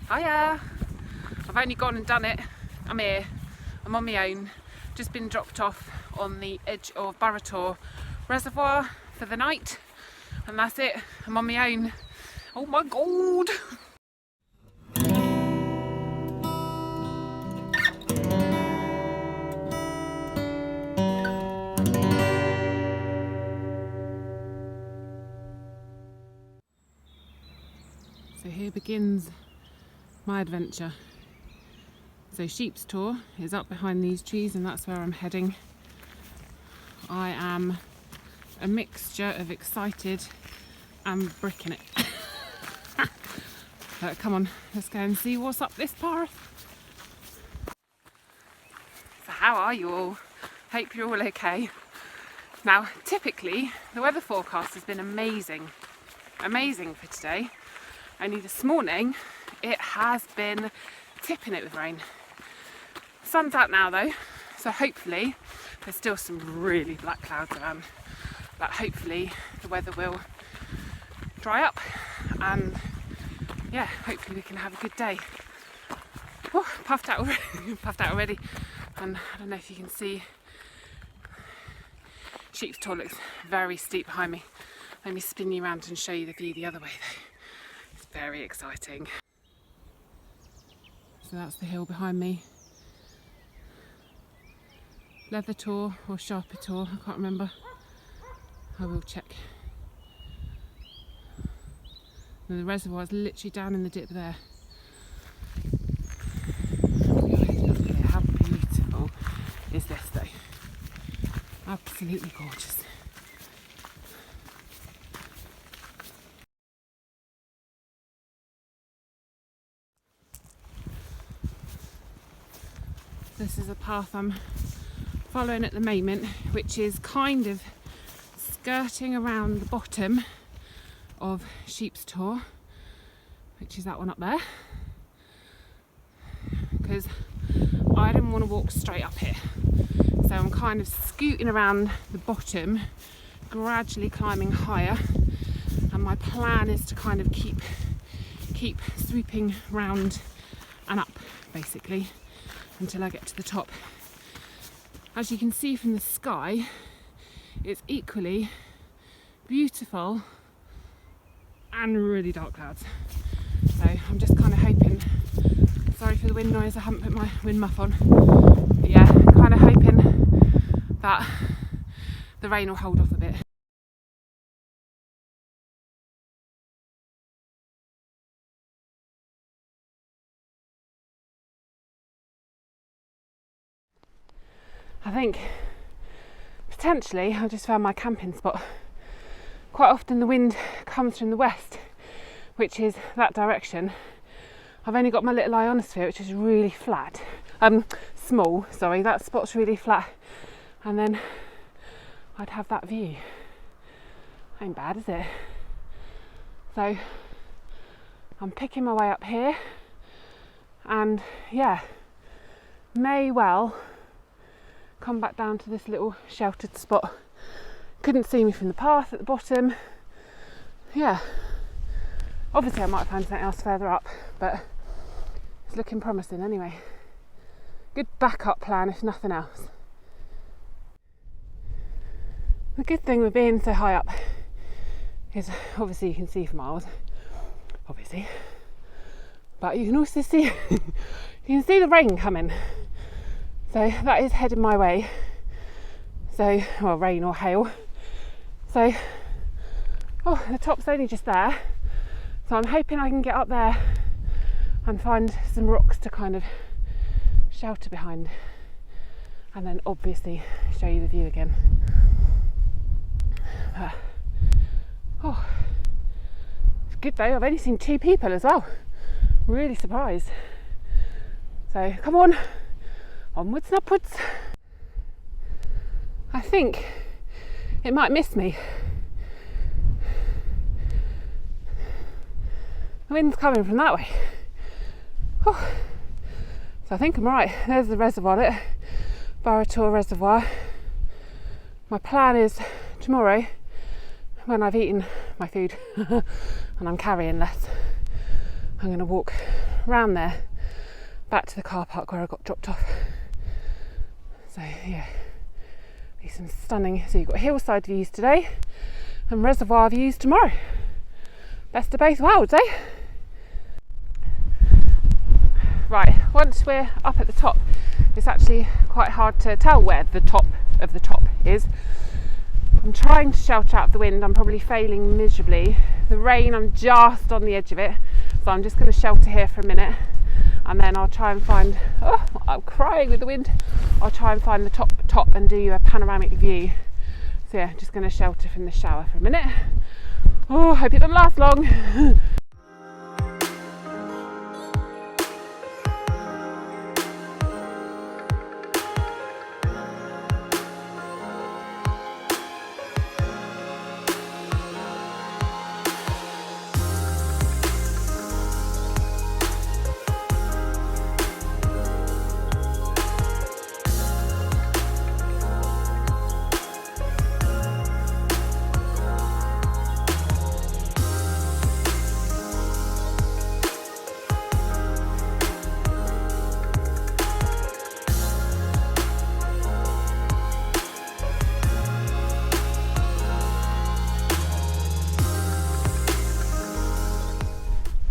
Hiya! I've only gone and done it. I'm here. I'm on my own. Just been dropped off on the edge of Burrator Reservoir for the night, and that's it. I'm on my own. Oh my god! So here begins my adventure. So Sheeps Tor is up behind these trees and that's where I'm heading. I am a mixture of excited and bricking it. Come on, let's go and see what's up this path. So how are you all? Hope you're all okay. Now typically the weather forecast has been amazing for today. Only this morning it has been tipping it with rain. Sun's out now though, so hopefully there's still some really black clouds around, but hopefully the weather will dry up and yeah, hopefully we can have a good day. Oh, puffed out already, and I don't know if you can see, Sheeps Tor looks very steep behind me. Let me spin you around and show you the view the other way though. It's very exciting. So that's the hill behind me. Leather Tor or Sharper Tor, I can't remember. I will check. And the reservoir is literally down in the dip there. How beautiful is this though? Absolutely gorgeous. This is a path I'm following at the moment, which is kind of skirting around the bottom of Sheeps Tor, which is that one up there, because I didn't want to walk straight up here, so I'm kind of scooting around the bottom, gradually climbing higher, and my plan is to kind of keep swooping round and up basically until I get to the top. As you can see from the sky, it's equally beautiful and really dark clouds. So I'm just kind of hoping, sorry for the wind noise, I haven't put my wind muff on, but yeah, kind of hoping that the rain will hold off a bit. I think potentially I've just found my camping spot. Quite often the wind comes from the west, which is that direction. I've only got my little ionosphere, which is really flat, small, sorry, that spot's really flat, and then I'd have that view. Ain't bad, is it? So I'm picking my way up here, and yeah, may well come back down to this little sheltered spot. Couldn't see me from the path at the bottom. Yeah, obviously I might find something else further up, but it's looking promising anyway. Good backup plan if nothing else. The good thing with being so high up is obviously you can see for miles, obviously, but you can also see you can see the rain coming. So that is heading my way. So, well, rain or hail. So, oh, the top's only just there. So I'm hoping I can get up there and find some rocks to kind of shelter behind. And then obviously show you the view again. Oh, it's good though. I've only seen 2 people as well. Really surprised. So come on. Onwards and upwards. I think it might miss me. The wind's coming from that way. Oh. So I think I'm right. There's the reservoir there, Burrator Reservoir. My plan is tomorrow, when I've eaten my food and I'm carrying less, I'm going to walk round there, back to the car park where I got dropped off. So yeah, be some stunning. So you've got hillside views today and reservoir views tomorrow. Best of both worlds, eh? Right, once we're up at the top, it's actually quite hard to tell where the top of the top is. I'm trying to shelter out of the wind. I'm probably failing miserably. The rain, I'm just on the edge of it, so I'm just going to shelter here for a minute, and then I'll try and find, oh, I'm crying with the wind. I'll try and find the top and do a panoramic view. So yeah, just going to shelter from the shower for a minute. Oh, hope it doesn't last long.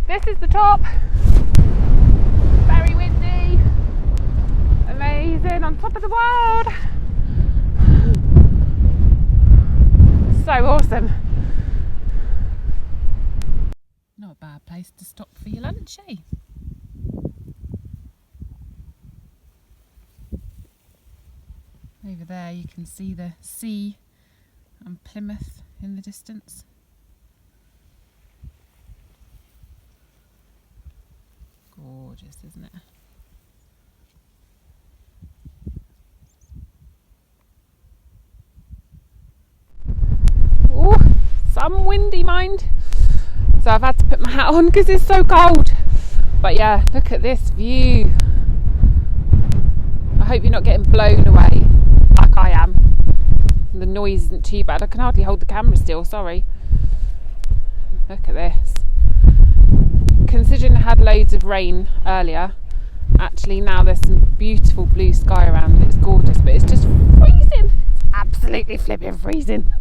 This is the top. Very windy. Amazing, on top of the world. So awesome. Not a bad place to stop for your lunch, eh? Over there you can see the sea and Plymouth in the distance. Gorgeous, isn't it? Oh, some windy, mind. So I've had to put my hat on because it's so cold. But yeah, look at this view. I hope you're not getting blown away like I am. The noise isn't too bad. I can hardly hold the camera still, sorry. Look at this. Considering I had loads of rain earlier, actually now there's some beautiful blue sky around and it's gorgeous, but it's just freezing. It's absolutely flipping freezing.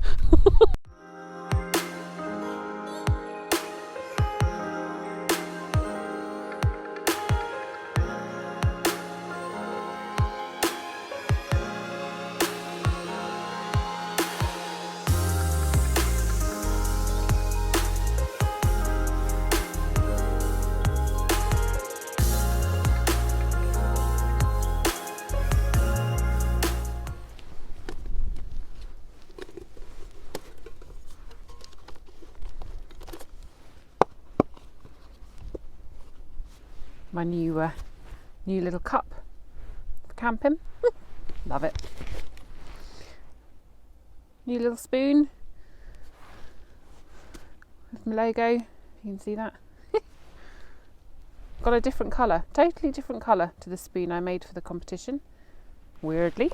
My new little cup for camping. Love it. New little spoon with my logo, if you can see that. Got a different colour, totally different colour to the spoon I made for the competition, weirdly.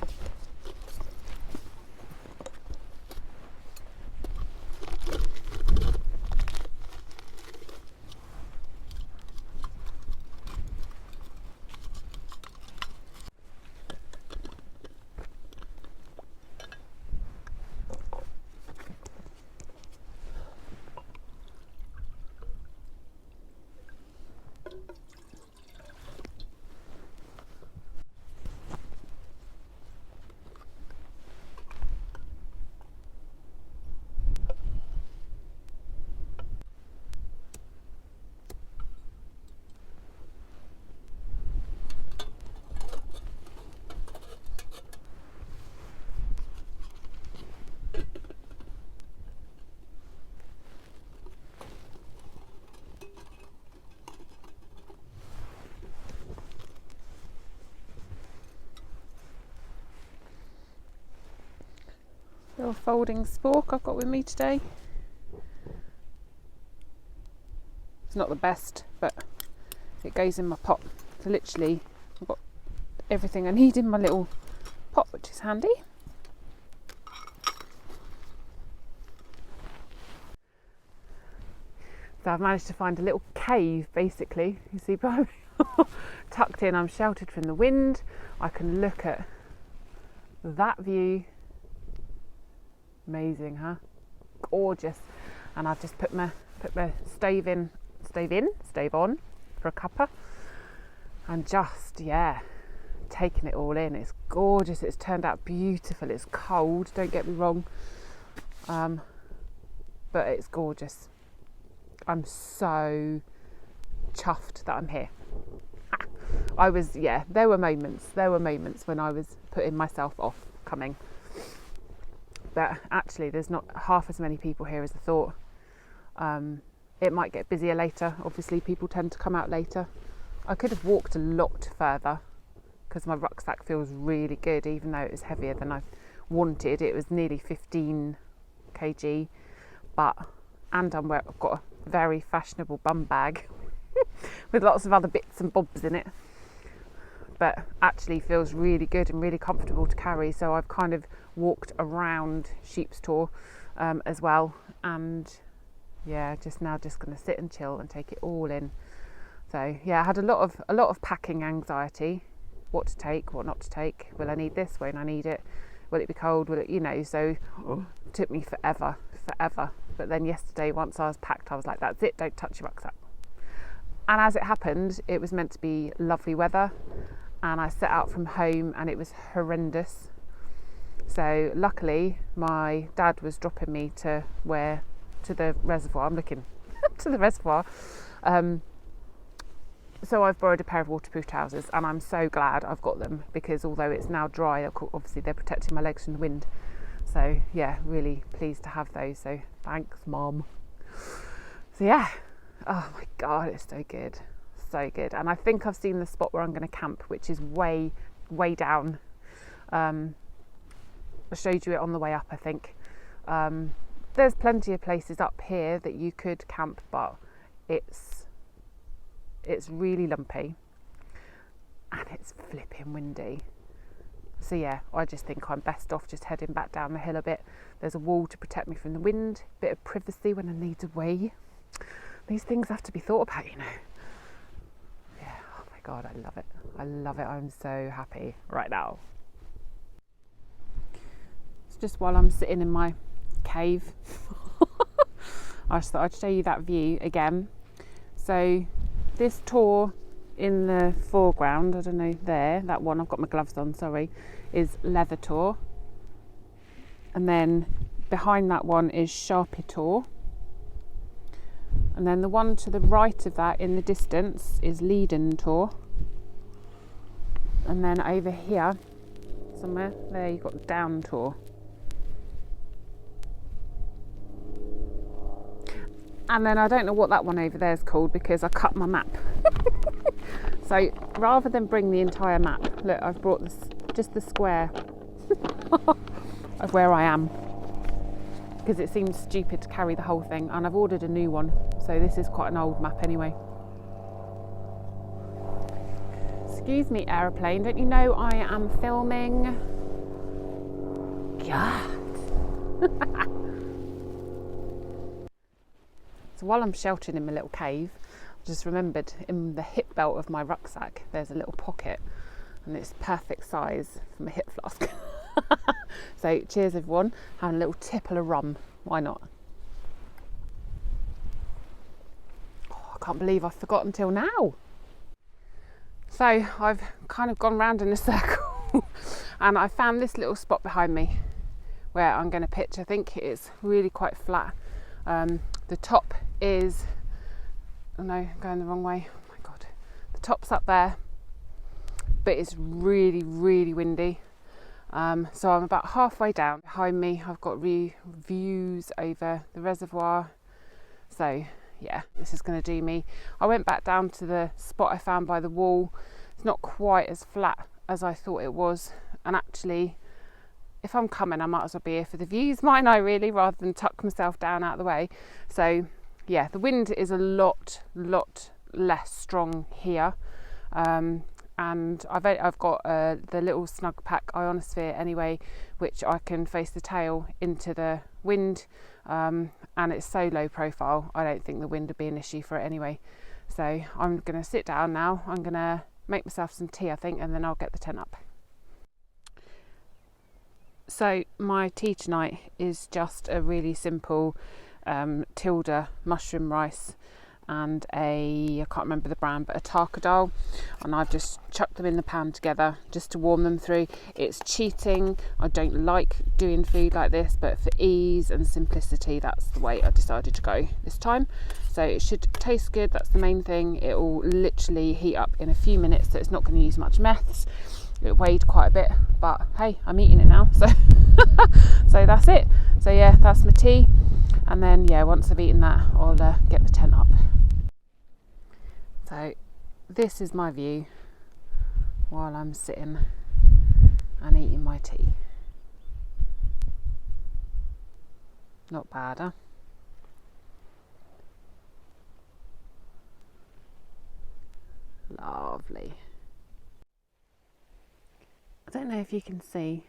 Little folding spork I've got with me today. It's not the best, but it goes in my pot. So literally I've got everything I need in my little pot, which is handy. So I've managed to find a little cave, basically. You see behind me, tucked in. I'm sheltered from the wind. I can look at that view. Amazing, huh? Gorgeous. And I've just put my stave on for a cuppa, and just, yeah, taking it all in. It's gorgeous. It's turned out beautiful. It's cold, don't get me wrong, but it's gorgeous. I'm so chuffed that I'm here. There were moments when I was putting myself off coming, but actually there's not half as many people here as I thought. It might get busier later. Obviously people tend to come out later. I could have walked a lot further because my rucksack feels really good, even though it was heavier than I wanted. It was nearly 15 kg, and I've got a very fashionable bum bag with lots of other bits and bobs in it, but actually feels really good and really comfortable to carry. So I've kind of walked around Sheeps Tor as well, and yeah, just going to sit and chill and take it all in. So yeah, I had a lot of packing anxiety. What to take, what not to take. Will I need this? Won't I need it? Will it be cold? Will it, so it took me forever. But then yesterday, once I was packed, I was like, that's it, don't touch your rucksack. And as it happened, it was meant to be lovely weather, and I set out from home and it was horrendous. So luckily my dad was dropping me to the reservoir. I'm looking to the reservoir. So I've borrowed a pair of waterproof trousers, and I'm so glad I've got them, because although it's now dry, obviously they're protecting my legs from the wind. So yeah, really pleased to have those. So thanks, Mom. So yeah, oh my God, it's so good. And I think I've seen the spot where I'm going to camp, which is way down. I showed you it on the way up, I think. There's plenty of places up here that you could camp, but it's really lumpy and it's flipping windy. So yeah, I just think I'm best off just heading back down the hill a bit. There's a wall to protect me from the wind, bit of privacy when I need a wee. These things have to be thought about, Yeah, oh my God, I love it. I'm so happy right now. It's just while I'm sitting in my cave, I just thought I'd show you that view again. So this tour in the foreground, I don't know, that one, I've got my gloves on, sorry, is Leather Tor. And then behind that one is Sheeps Tor. And then the one to the right of that in the distance is Leaden Tor. And then over here, somewhere, there you've got Down Tor. And then I don't know what that one over there is called because I cut my map. So rather than bring the entire map, look, I've brought just the square of where I am, because it seems stupid to carry the whole thing, and I've ordered a new one. So this is quite an old map anyway. Excuse me, aeroplane, don't you know I am filming? God. So while I'm sheltering in my little cave, I just remembered in the hip belt of my rucksack there's a little pocket, and it's perfect size for my hip flask. So cheers everyone, having a little tipple of rum, why not? Oh, I can't believe I've forgotten till now. So I've kind of gone round in a circle and I found this little spot behind me where I'm going to pitch. I think it's really quite flat. The top is, oh no, going the wrong way, oh my God. The top's up there, but it's really windy. So I'm about halfway down. Behind me I've got views over the reservoir. So yeah, this is going to do me. I went back down to the spot I found by the wall. It's not quite as flat as I thought it was, and actually if I'm coming I might as well be here for the views, mightn't I really, rather than tuck myself down out of the way. So yeah, the wind is a lot less strong here, and I've got the little snug pack ionosphere anyway, which I can face the tail into the wind, and it's so low profile, I don't think the wind would be an issue for it anyway. So I'm going to sit down now, I'm going to make myself some tea I think, and then I'll get the tent up. So my tea tonight is just a really simple tilda mushroom rice and I can't remember the brand, but a tarka dal, and I've just chucked them in the pan together just to warm them through. It's cheating, I don't like doing food like this, but for ease and simplicity that's the way I decided to go this time. So it should taste good, that's the main thing. It will literally heat up in a few minutes, so it's not going to use much meths. It weighed quite a bit, but hey, I'm eating it now, so so that's it. So yeah, that's my tea, and then yeah, once I've eaten that I'll get the tent up. So this is my view while I'm sitting and eating my tea. Not bad, huh? Lovely. I don't know if you can see,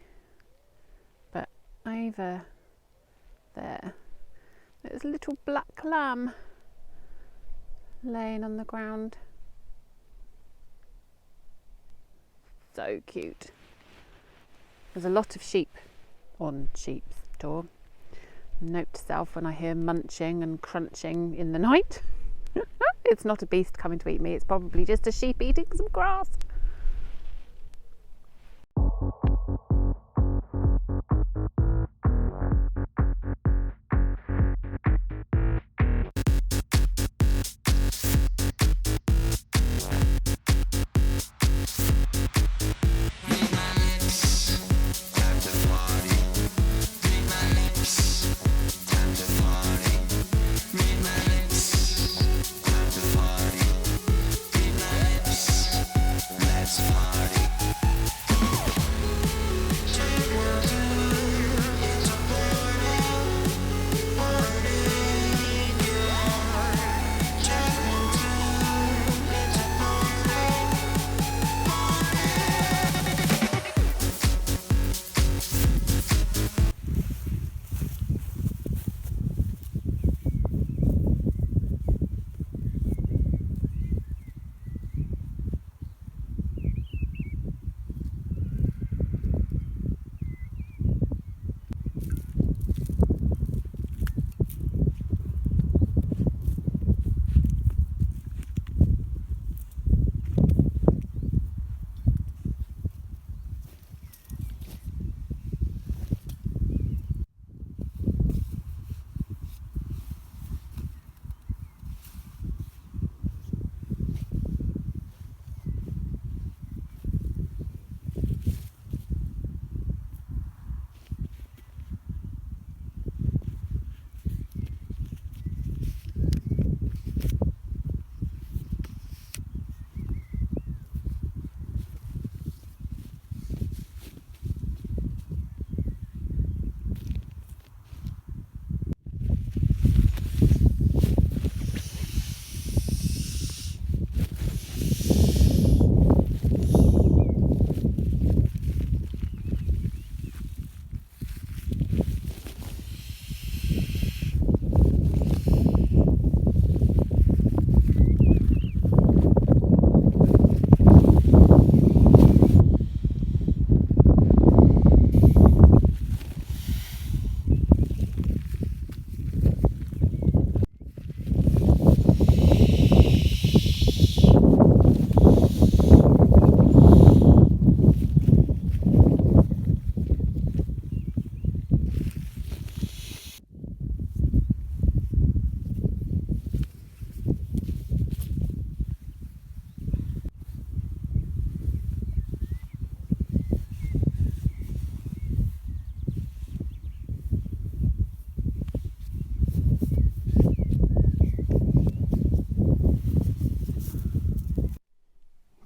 but over there, there's a little black lamb laying on the ground. So cute. There's a lot of sheep on Sheeps Tor. Note to self when I hear munching and crunching in the night. It's not a beast coming to eat me, it's probably just a sheep eating some grass.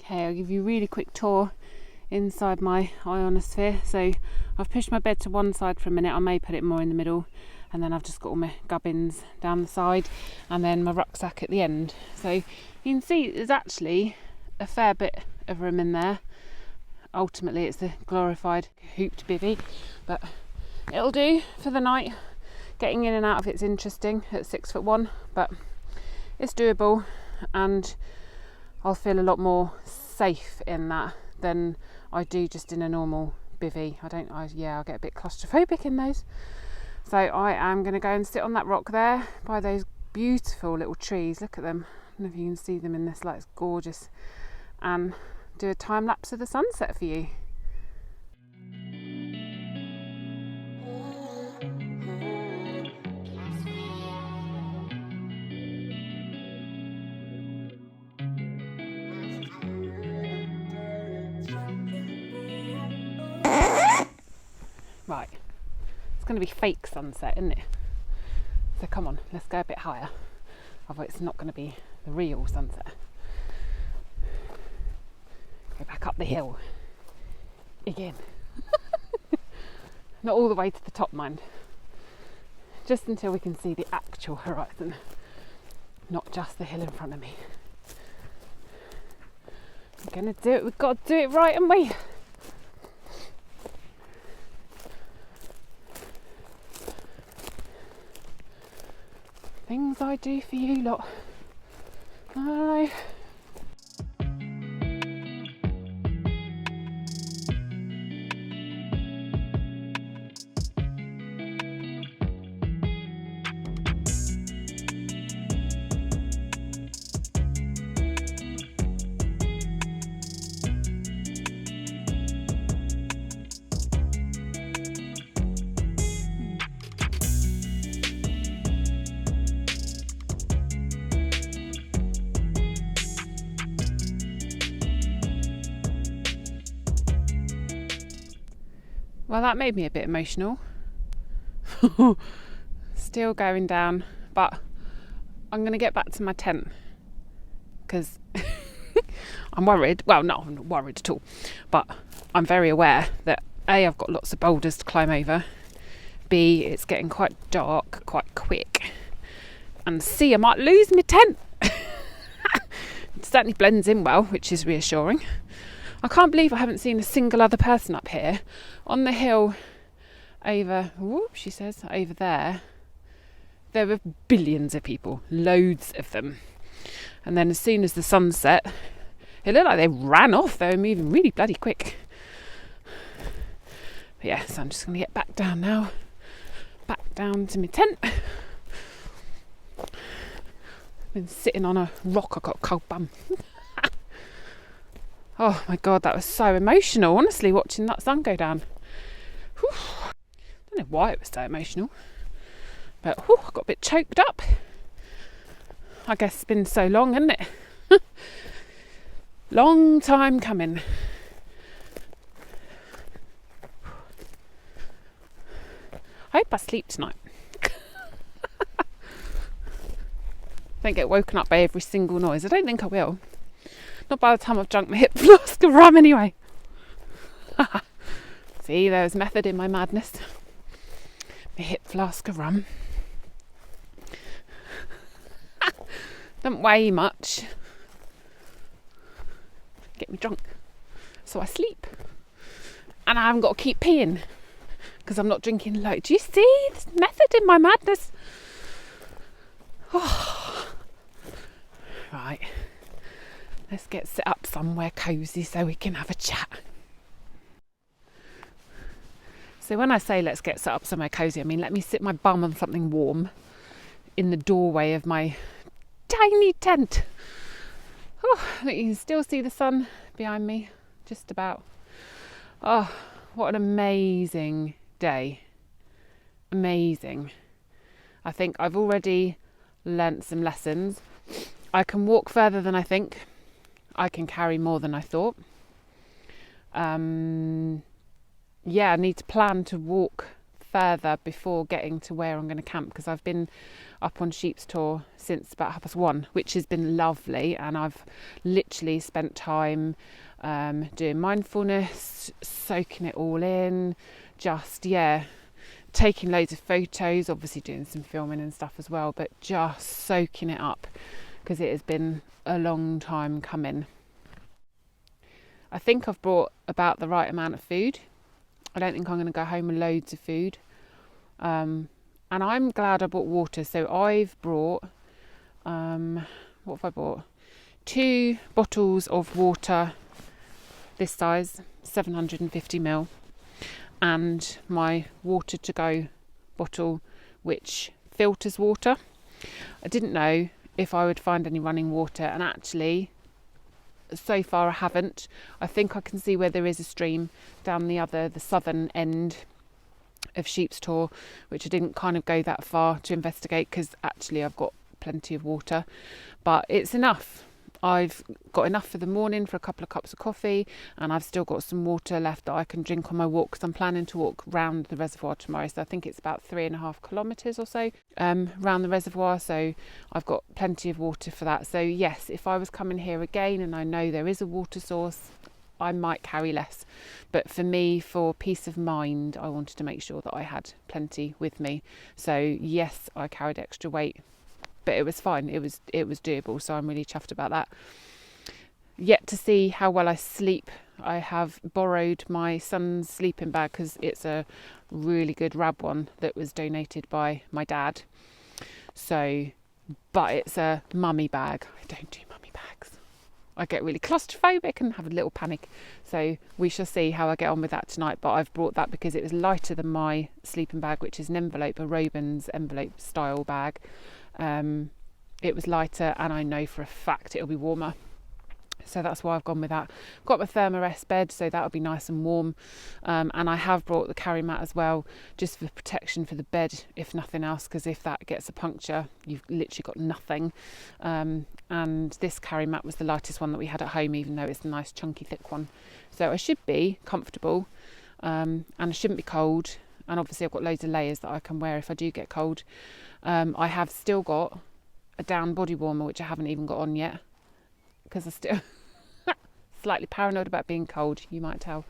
Okay, I'll give you a really quick tour inside my ionosphere. So I've pushed my bed to one side for a minute, I may put it more in the middle, and then I've just got all my gubbins down the side and then my rucksack at the end. So you can see there's actually a fair bit of room in there. Ultimately it's the glorified hooped bivvy, but it'll do for the night. Getting in and out of it's interesting at 6'1", but it's doable, and I'll feel a lot more safe in that than I do just in a normal bivvy. I'll get a bit claustrophobic in those. So I am going to go and sit on that rock there by those beautiful little trees. Look at them. I don't know if you can see them in this light. It's gorgeous. And do a time lapse of the sunset for you. Right, it's going to be fake sunset, isn't it? So come on, let's go a bit higher. Otherwise it's not going to be the real sunset. Go back up the hill again. Not all the way to the top, mind. Just until we can see the actual horizon, not just the hill in front of me. We're going to do it. We've got to do it right, haven't we? Things I do for you lot. I don't know. Well, that made me a bit emotional. Still going down, but I'm going to get back to my tent because I'm worried. Well, no, I'm not worried at all, but I'm very aware that A, I've got lots of boulders to climb over, B, it's getting quite dark quite quick, and C, I might lose my tent. It certainly blends in well, which is reassuring. I can't believe I haven't seen a single other person up here. On the hill over, she says, over there were billions of people, loads of them. And then as soon as the sun set, it looked like they ran off. They were moving really bloody quick. But yeah, so I'm just going to get back down now. Back down to my tent. I've been sitting on a rock, I got a cold bum. Oh my God, that was so emotional, honestly, watching that sun go down. Whew. I don't know why it was so emotional, but I got a bit choked up. I guess it's been so long, hasn't it? Long time coming. I hope I sleep tonight. Don't get woken up by every single noise. I don't think I will. Not by the time I've drunk my hip flask of rum anyway. See, there's method in my madness. My hip flask of rum. Don't weigh much. Get me drunk. So I sleep. And I haven't got to keep peeing. Because I'm not drinking loads. Do you see this method in my madness? Oh. Right. Let's get set up somewhere cosy so we can have a chat. So when I say let's get set up somewhere cosy, I mean let me sit my bum on something warm in the doorway of my tiny tent. Oh, look, you can still see the sun behind me, just about. Oh, what an amazing day. Amazing. I think I've already learnt some lessons. I can walk further than I think. I can carry more than I thought. I need to plan to walk further before getting to where I'm going to camp, because I've been up on Sheeps Tor since about 1:30, which has been lovely, and I've literally spent time doing mindfulness, soaking it all in, taking loads of photos, obviously doing some filming and stuff as well, but just soaking it up because it has been a long time coming. I think I've brought about the right amount of food. I don't think I'm going to go home with loads of food. And I'm glad I bought water. So I've brought, what have I bought? 2 bottles of water this size, 750ml, and my water to go bottle which filters water. I didn't know if I would find any running water, and actually so far I haven't. I think I can see where there is a stream down the southern end of Sheeps Tor, which I didn't kind of go that far to investigate because actually I've got plenty of water, but it's enough. I've got enough for the morning for a couple of cups of coffee, and I've still got some water left that I can drink on my walk, because I'm planning to walk round the reservoir tomorrow. So I think it's about 3.5 kilometres or so round the reservoir, so I've got plenty of water for that. So yes, if I was coming here again and I know there is a water source, I might carry less, but for me, for peace of mind, I wanted to make sure that I had plenty with me. So yes, I carried extra weight, but it was fine. It was doable, so I'm really chuffed about that. Yet to see how well I sleep. I have borrowed my son's sleeping bag because it's a really good Rab one that was donated by my dad. So, but it's a mummy bag. I don't do mummy bags. I get really claustrophobic and have a little panic. So we shall see how I get on with that tonight. But I've brought that because it was lighter than my sleeping bag, which is an envelope, a Robin's envelope style bag. It was lighter, and I know for a fact it'll be warmer. So that's why I've gone with that. Got my Thermarest bed, so that'll be nice and warm. And I have brought the carry mat as well, just for protection for the bed, if nothing else, because if that gets a puncture, you've literally got nothing. And this carry mat was the lightest one that we had at home, even though it's a nice chunky thick one. So I should be comfortable, and I shouldn't be cold. And obviously I've got loads of layers that I can wear if I do get cold. I have still got a down body warmer, which I haven't even got on yet, because I still slightly paranoid about being cold, you might tell.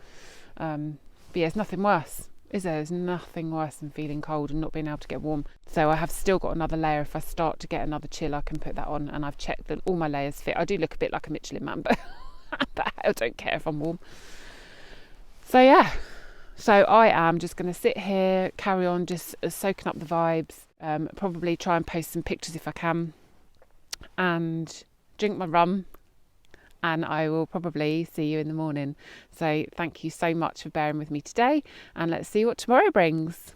But yeah, it's nothing worse, is there? There's nothing worse than feeling cold and not being able to get warm. So I have still got another layer. If I start to get another chill, I can put that on, and I've checked that all my layers fit. I do look a bit like a Michelin man, but I don't care if I'm warm. So yeah, so I am just going to sit here, carry on just soaking up the vibes, probably try and post some pictures if I can, and drink my rum, and I will probably see you in the morning. So thank you so much for bearing with me today, and let's see what tomorrow brings.